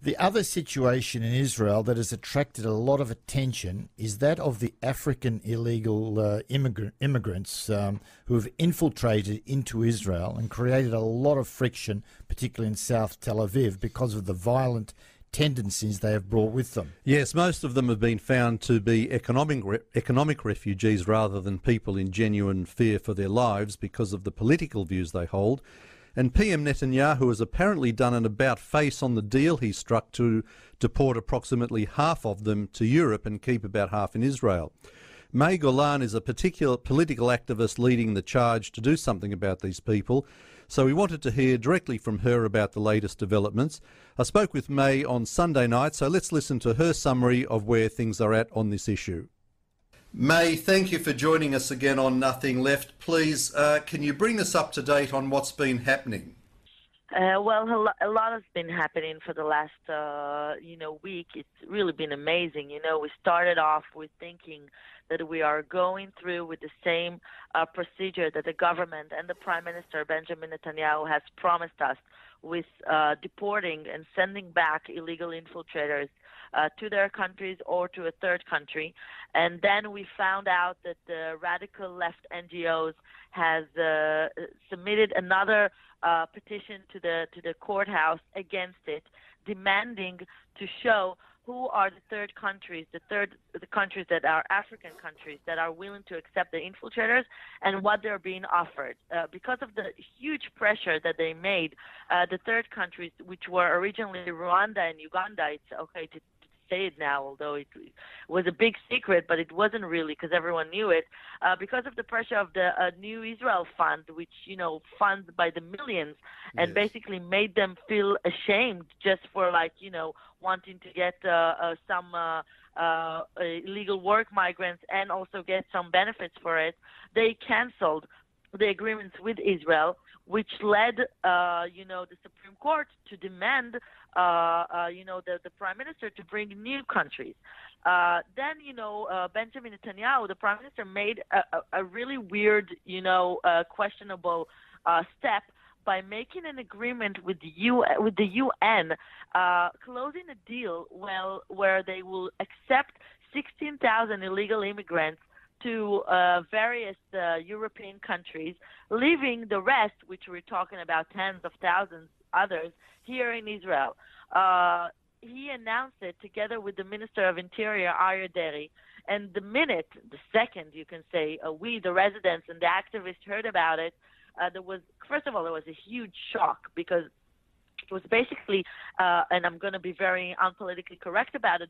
The other situation in Israel that has attracted a lot of attention is that of the African illegal immigrants who have infiltrated into Israel and created a lot of friction, particularly in South Tel Aviv, because of the violent tendencies they have brought with them. Yes, most of them have been found to be economic refugees rather than people in genuine fear for their lives because of the political views they hold. And PM Netanyahu has apparently done an about-face on the deal he struck to deport approximately half of them to Europe and keep about half in Israel. Golan is a particular political activist leading the charge to do something about these people, so we wanted to hear directly from her about the latest developments. I spoke with May on Sunday night, so let's listen to her summary of where things are at on this issue. May, thank you for joining us again on Nothing Left. Please, can you bring us up to date on what's been happening? Well, a lot has been happening for the last, week. It's really been amazing. We started off with thinking that we are going through with the same procedure that the government and the Prime Minister, Benjamin Netanyahu, has promised us with deporting and sending back illegal infiltrators to their countries or to a third country. And then we found out that the radical left NGOs has submitted another petition to the courthouse against it, demanding to show who are the third countries, the countries that are African countries that are willing to accept the infiltrators and what they're being offered. Because of the huge pressure that they made, the third countries, which were originally Rwanda and Uganda, it's okay to say it now, although it was a big secret, but it wasn't really because everyone knew it, because of the pressure of the New Israel Fund, which, funds by the millions, and basically made them feel ashamed just for, wanting to get some illegal work migrants and also get some benefits for it. They canceled the agreements with Israel, which led, the Supreme Court to demand, the Prime Minister to bring new countries. Then, Benjamin Netanyahu, the Prime Minister, made a really weird, questionable step by making an agreement with the UN, closing a deal where they will accept 16,000 illegal immigrants to various European countries, leaving the rest, which we're talking about tens of thousands others, here in Israel. He announced it together with the Minister of Interior, Haeer, and the second, you can say, we, the residents and the activists, heard about it, there was a huge shock because it was basically, and I'm going to be very unpolitically correct about it,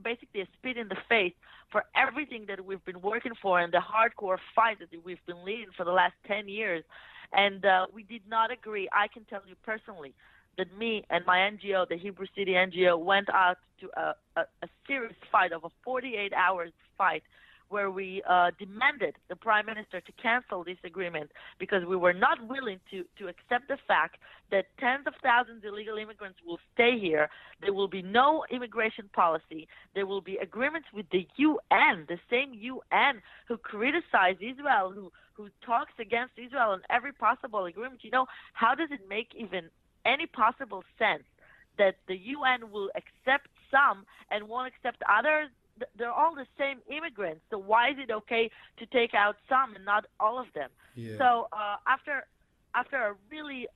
basically a spit in the face for everything that we've been working for and the hardcore fight that we've been leading for the last 10 years. And we did not agree. I can tell you personally that me and my NGO, the Hebrew City NGO, went out to a serious fight of a 48-hour fight where we demanded the Prime Minister to cancel this agreement because we were not willing to accept the fact that tens of thousands of illegal immigrants will stay here. There will be no immigration policy. There will be agreements with the UN, the same UN who criticize Israel, who talks against Israel on every possible agreement. How does it make even any possible sense that the UN will accept some and won't accept others? They're all the same immigrants, so why is it okay to take out some and not all of them? Yeah. So after a really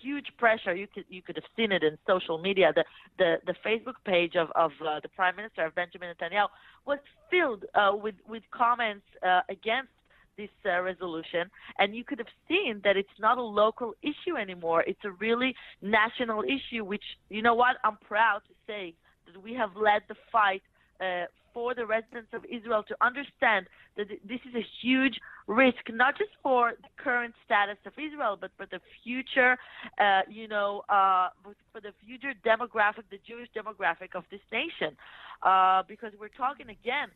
huge pressure, you could have seen it in social media. The Facebook page of the Prime Minister, of Benjamin Netanyahu, was filled with comments against this resolution, and you could have seen that it's not a local issue anymore. It's a really national issue, which, I'm proud to say that we have led the fight for the residents of Israel to understand that this is a huge risk, not just for the current status of Israel, but for the future, for the future demographic, the Jewish demographic of this nation. Because we're talking, again,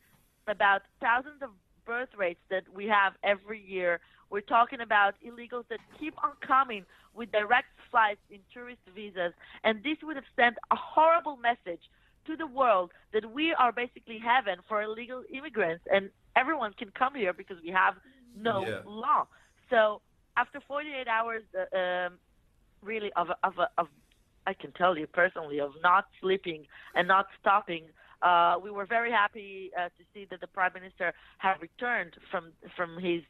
about thousands of birth rates that we have every year. We're talking about illegals that keep on coming with direct flights in tourist visas. And this would have sent a horrible message to the world that we are basically heaven for illegal immigrants and everyone can come here because we have no law. So after 48 hours really of I can tell you personally, of not sleeping and not stopping. We were very happy to see that the Prime Minister had returned from his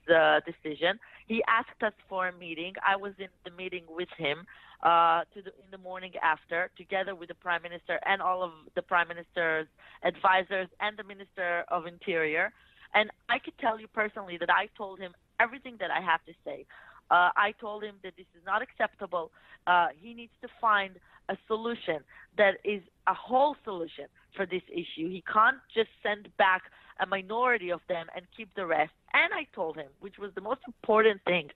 decision. He asked us for a meeting. I was in the meeting with him in the morning after, together with the Prime Minister and all of the Prime Minister's advisors and the Minister of Interior. And I could tell you personally that I told him everything that I have to say. I told him that this is not acceptable. He needs to find a solution that is a whole solution for this issue. He can't just send back a minority of them and keep the rest. And I told him, which was the most important thing,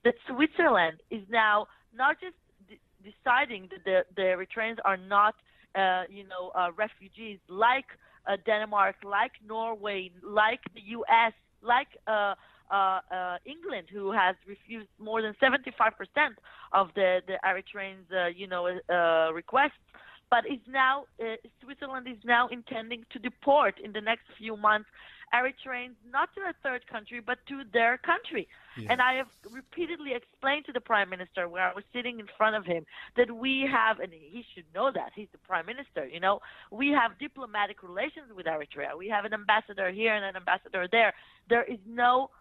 that Switzerland is now not just deciding that the Eritreans are not, refugees like Denmark, like Norway, like the U.S., like England, who has refused more than 75% of the Eritreans, requests. But is now Switzerland is now intending to deport in the next few months Eritreans not to a third country but to their country. Yeah. And I have repeatedly explained to the Prime Minister, where I was sitting in front of him, that we have, and he should know that, he's the Prime Minister, we have diplomatic relations with Eritrea. We have an ambassador here and an ambassador there. There is no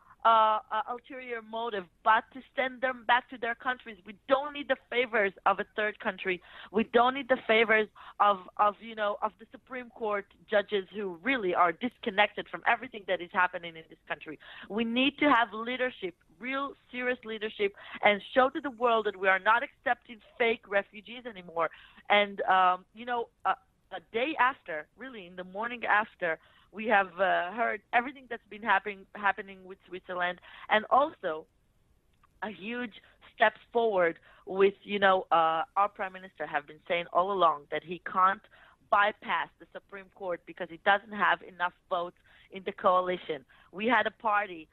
ulterior motive but to send them back to their countries. We don't need the favors of a third country. We don't need the favors of the Supreme Court judges who really are disconnected from everything that is happening in this country. We need to have leadership, real serious leadership, and show to the world that we are not accepting fake refugees anymore. And a day after, really in the morning after, we have heard everything that's been happening with Switzerland, and also a huge steps forward with, our Prime Minister have been saying all along that he can't bypass the Supreme Court because he doesn't have enough votes in the coalition. We had a party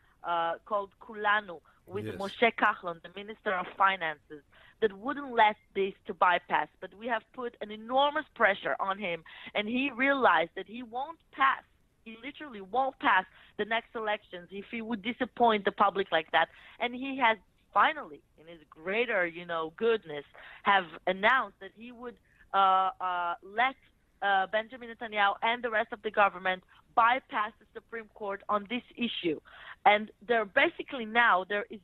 called Kולם with Moshe Kahlon, the Minister of Finances, that wouldn't let this to bypass, but we have put an enormous pressure on him, and he realized that he won't pass. He literally won't pass the next elections if he would disappoint the public like that. And he has finally, in his greater, goodness, have announced that he would let Benjamin Netanyahu and the rest of the government bypass the Supreme Court on this issue. And there basically now, there is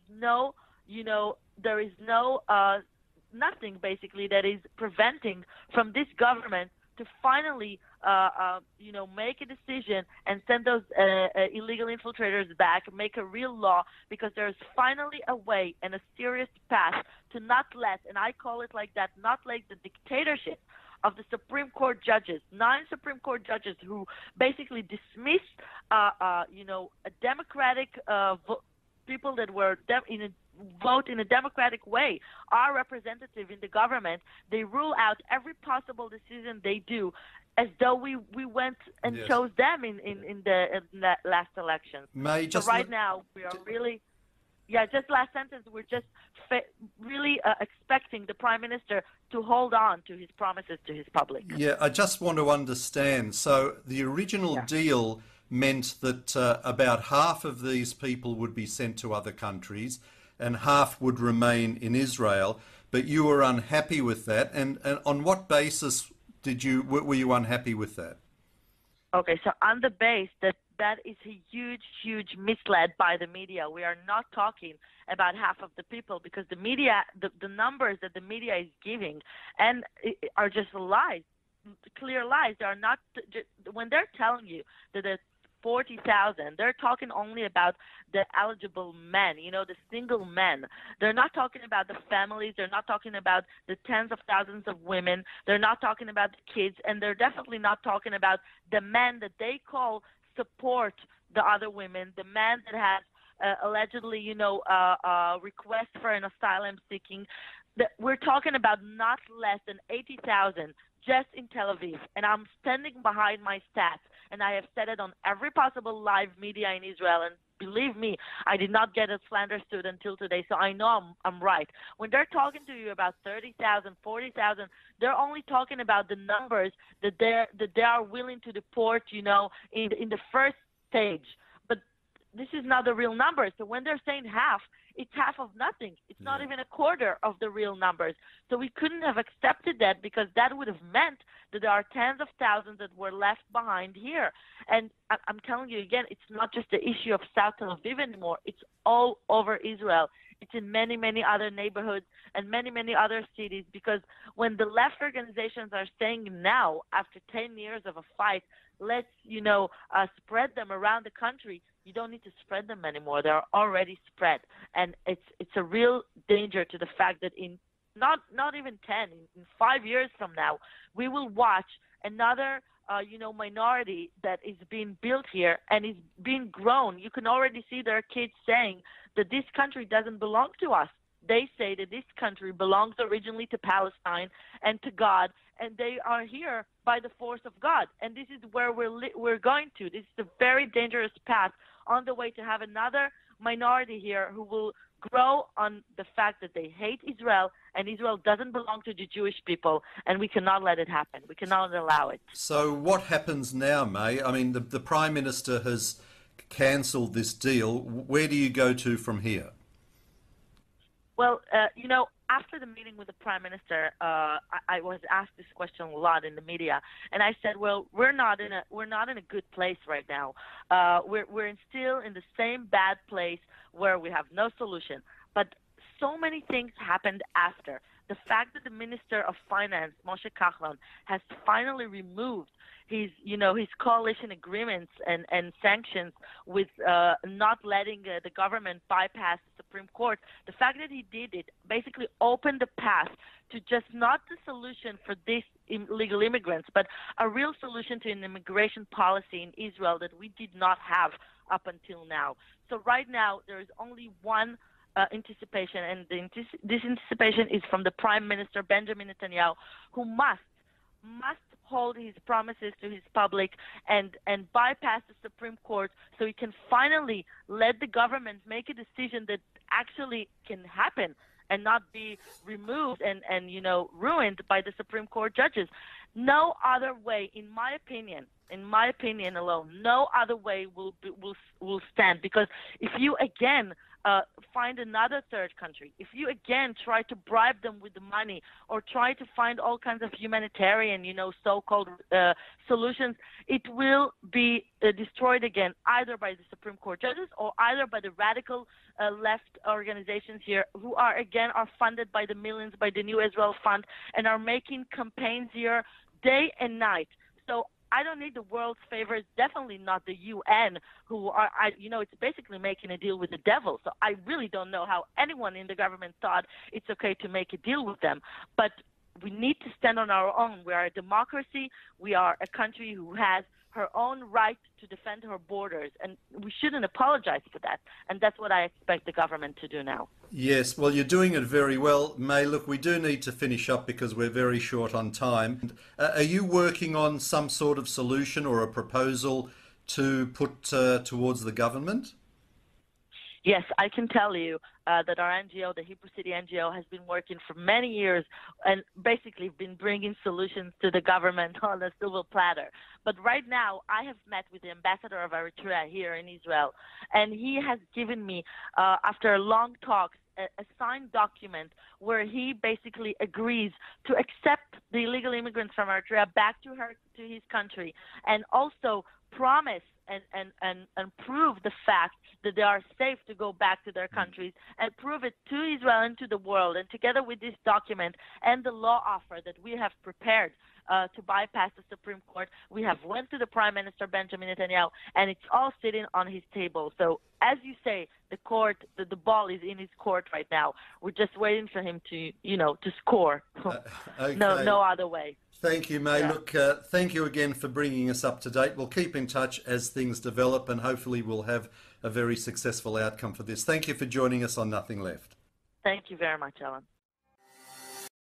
nothing basically that is preventing from this government to finally, make a decision and send those illegal infiltrators back, make a real law, because there's finally a way and a serious path to not let, and I call it like that, not let the dictatorship of the Supreme Court judges, 9 Supreme Court judges who basically dismiss, a democratic people that were vote in a democratic way, our representative in the government, they rule out every possible decision they do as though we went and chose them in the last elections. So right now, we are really, just last sentence, we're just really expecting the Prime Minister to hold on to his promises to his public. Yeah, I just want to understand. So the original deal meant that about half of these people would be sent to other countries and half would remain in Israel, but you were unhappy with that. And on what basis were you unhappy with that? Okay, so on the base that is a huge misled by the media. We are not talking about half of the people, because the media, the numbers that the media is giving and are just lies, clear lies. They are not, when they're telling you that there's 40,000, they're talking only about the eligible men, the single men. They're not talking about the families. They're not talking about the tens of thousands of women. They're not talking about the kids, and they're definitely not talking about the men that they call support the other women, the men that has allegedly, request for an asylum seeking. We're talking about not less than 80,000 just in Tel Aviv, and I'm standing behind my stats, and I have said it on every possible live media in Israel, and believe me, I did not get a slander suit until today, so I know I'm right. When they're talking to you about 30,000, 40,000, they're only talking about the numbers that they are willing to deport, in the first stage. But this is not the real number. So when they're saying half, it's half of nothing. It's not even a quarter of the real numbers. So we couldn't have accepted that, because that would have meant that there are tens of thousands that were left behind here. And I'm telling you again, it's not just the issue of South Tel Aviv anymore. It's all over Israel. It's in many, many other neighborhoods and many, many other cities, because when the left organizations are saying now, after 10 years of a fight, let's, spread them around the country, you don't need to spread them anymore. They're already spread. And it's a real danger to the fact that in not even 10, in 5 years from now, we will watch another minority that is being built here and is being grown. You can already see their kids saying that this country doesn't belong to us. They say that this country belongs originally to Palestine and to God, and they are here by the force of God. And this is where we're going to. This is a very dangerous path on the way to have another minority here who will grow on the fact that they hate Israel, and Israel doesn't belong to the Jewish people, and we cannot let it happen. We cannot allow it. So what happens now, May? I mean, the Prime Minister has cancelled this deal. Where do you go to from here? Well, after the meeting with the Prime Minister, I was asked this question a lot in the media, and I said, well, we're not in a good place right now. We're still in the same bad place where we have no solution. But so many things happened after. The fact that the Minister of Finance, Moshe Kachlon, has finally removed his coalition agreements and sanctions with not letting the government bypass the Supreme Court. The fact that he did it basically opened the path to just not the solution for these illegal immigrants, but a real solution to an immigration policy in Israel that we did not have up until now. So right now there is only one anticipation, and this anticipation is from the Prime Minister Benjamin Netanyahu, who must hold his promises to his public and bypass the Supreme Court, so he can finally let the government make a decision that actually can happen and not be removed and ruined by the Supreme Court judges. No other way, in my opinion alone, no other way will stand, because if you again find another third country, if you again try to bribe them with the money or try to find all kinds of humanitarian, so-called solutions, it will be destroyed again, either by the Supreme Court judges or either by the radical left organizations here, who are funded by the millions by the New Israel Fund and are making campaigns here day and night. So I don't need the world's favor. It's definitely not the UN, who are, it's basically making a deal with the devil. So I really don't know how anyone in the government thought it's okay to make a deal with them. But we need to stand on our own. We are a democracy. We are a country who has her own right to defend her borders, and we shouldn't apologize for that. And that's what I expect the government to do now. Yes, well, you're doing it very well, May. Look, we do need to finish up because we're very short on time. Are you working on some sort of solution or a proposal to put towards the government? Yes, I can tell you that our NGO, the Hebrew City NGO, has been working for many years and basically been bringing solutions to the government on a silver platter. But right now, I have met with the ambassador of Eritrea here in Israel, and he has given me, after long talks, a signed document where he basically agrees to accept the illegal immigrants from Eritrea back to his country, and also promise and prove the fact that they are safe to go back to their countries, and prove it to Israel and to the world. And together with this document and the law offer that we have prepared to bypass the Supreme Court, we have went to the Prime Minister Benjamin Netanyahu, and it's all sitting on his table. So as you say, the ball is in his court right now. We're just waiting for him to score. Okay. No other way. Thank you, May. Yeah. Look, thank you again for bringing us up to date. We'll keep in touch as things develop, and hopefully we'll have a very successful outcome for this. Thank you for joining us on Nothing Left. Thank you very much, Alan.